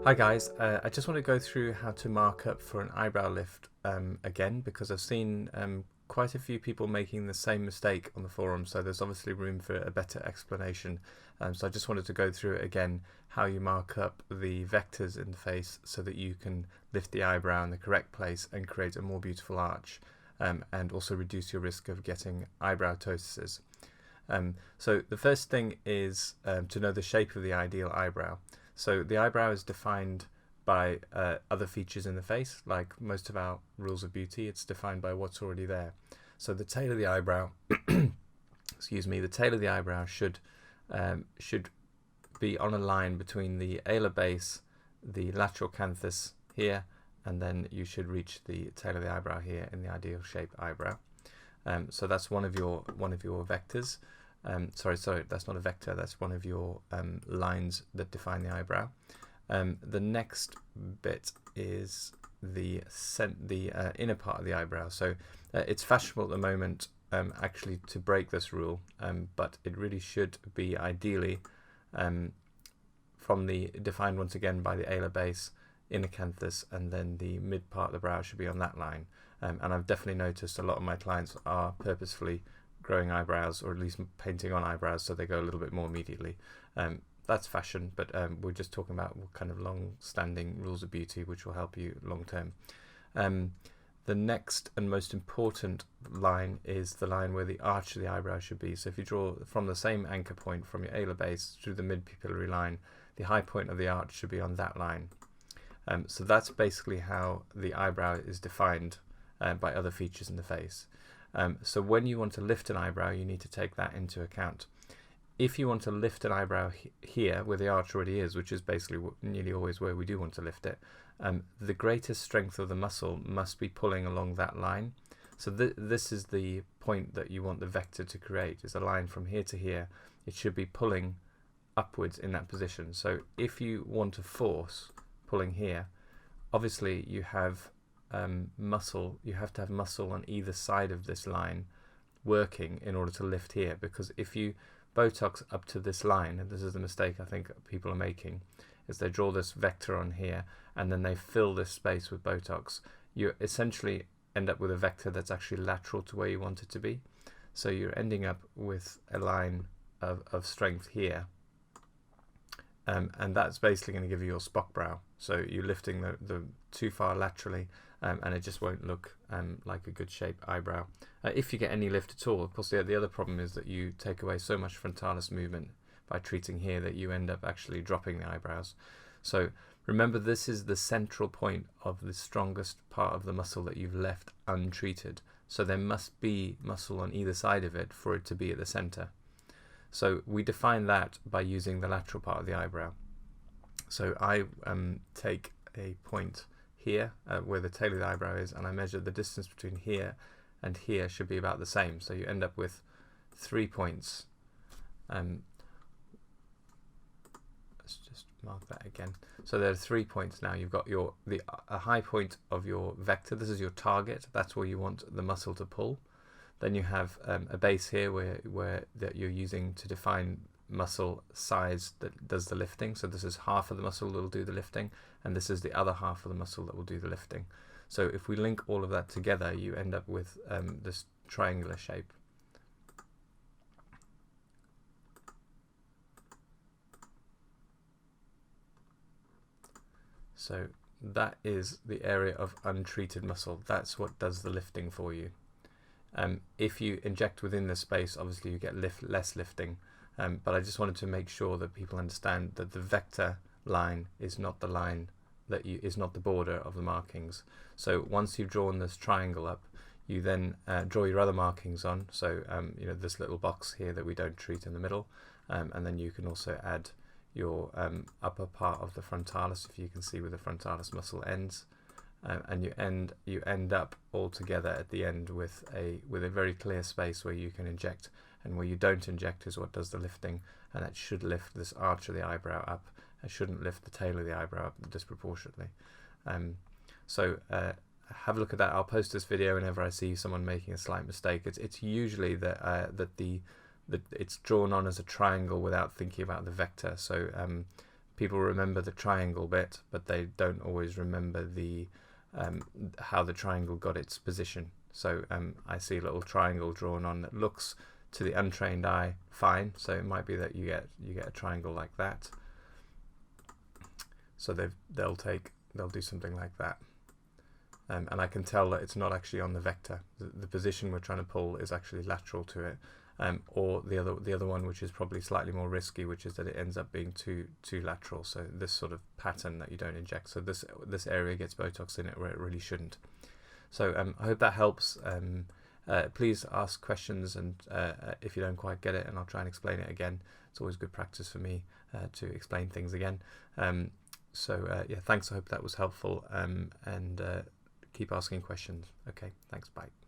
Hi guys, I just want to go through how to mark up for an eyebrow lift again, because I've seen quite a few people making the same mistake on the forum, so there's obviously room for a better explanation. So I just wanted to go through it again, how you mark up the vectors in the face so that you can lift the eyebrow in the correct place and create a more beautiful arch, and also reduce your risk of getting eyebrow ptosis. So the first thing is to know the shape of the ideal eyebrow. So the eyebrow is defined by other features in the face, like most of our rules of beauty. It's defined by what's already there. So the tail of the eyebrow, excuse me, the tail of the eyebrow should be on a line between the alar base, the lateral canthus here, and then you should reach the tail of the eyebrow here in the ideal shape eyebrow. So that's one of your vectors. Sorry, that's not a vector, that's one of your lines that define the eyebrow. The next bit is the inner part of the eyebrow. So it's fashionable at the moment actually to break this rule, but it really should be ideally from the defined once again by the alar base, inner canthus, and then the mid part of the brow should be on that line. And I've definitely noticed a lot of my clients are purposefully growing eyebrows, or at least painting on eyebrows so they go a little bit more immediately. That's fashion, but we're just talking about kind of long-standing rules of beauty which will help you long term. The next and most important line is the line where the arch of the eyebrow should be. So if you draw from the same anchor point from your alar base through the mid-pupillary line, the high point of the arch should be on that line. So that's basically how the eyebrow is defined by other features in the face. So when you want to lift an eyebrow, you need to take that into account. If you want to lift an eyebrow here, where the arch already is, which is basically nearly always where we do want to lift it, the greatest strength of the muscle must be pulling along that line. So this is the point that you want the vector to create, is a line from here to here. It should be pulling upwards in that position. So if you want to force pulling here, obviously you have you have to have muscle on either side of this line working in order to lift here, because if you Botox up to this line, and this is the mistake I think people are making, is they draw this vector on here and then they fill this space with Botox. You essentially end up with a vector that's actually lateral to where you want it to be, so you're ending up with a line of strength here, and that's basically going to give you your spock brow. So you're lifting the too far laterally, and it just won't look like a good shaped eyebrow. If you get any lift at all, of course the other problem is that you take away so much frontalis movement by treating here that you end up actually dropping the eyebrows. So remember, this is the central point of the strongest part of the muscle that you've left untreated. So there must be muscle on either side of it for it to be at the center. So we define that by using the lateral part of the eyebrow. So I take a point here where the tail of the eyebrow is, and I measure the distance between here and here should be about the same. So you end up with 3 points. Let's just mark that again. So there are 3 points now. You've got a high point of your vector. This is your target. That's where you want the muscle to pull. Then you have a base here where that you're using to define muscle size that does the lifting. So this is half of the muscle that will do the lifting, and this is the other half of the muscle that will do the lifting. So if we link all of that together, you end up with this triangular shape. So that is the area of untreated muscle. That's what does the lifting for you. If you inject within the space, obviously you get less lifting, but I just wanted to make sure that people understand that the vector line is not the line is not the border of the markings. So once you've drawn this triangle up, you then draw your other markings on. So you know, this little box here that we don't treat in the middle, and then you can also add your upper part of the frontalis, if you can see where the frontalis muscle ends. And you end up all together at the end with a very clear space where you can inject, and where you don't inject is what does the lifting, and that should lift this arch of the eyebrow up. It shouldn't lift the tail of the eyebrow up disproportionately. So have a look at that. I'll post this video whenever I see someone making a slight mistake. It's usually that it's drawn on as a triangle without thinking about the vector. So people remember the triangle bit, but they don't always remember the how the triangle got its position. So I see a little triangle drawn on that looks to the untrained eye fine, so it might be that you get a triangle like that. So they'll do something like that, and I can tell that it's not actually on the vector. The position we're trying to pull is actually lateral to it, or the other one, which is probably slightly more risky, which is that it ends up being too lateral. So this sort of pattern that you don't inject. So this area gets Botox in it where it really shouldn't. So I hope that helps. Please ask questions, and if you don't quite get it, and I'll try and explain it again. It's always good practice for me to explain things again. Yeah, thanks. I hope that was helpful, and keep asking questions. Okay, thanks. Bye.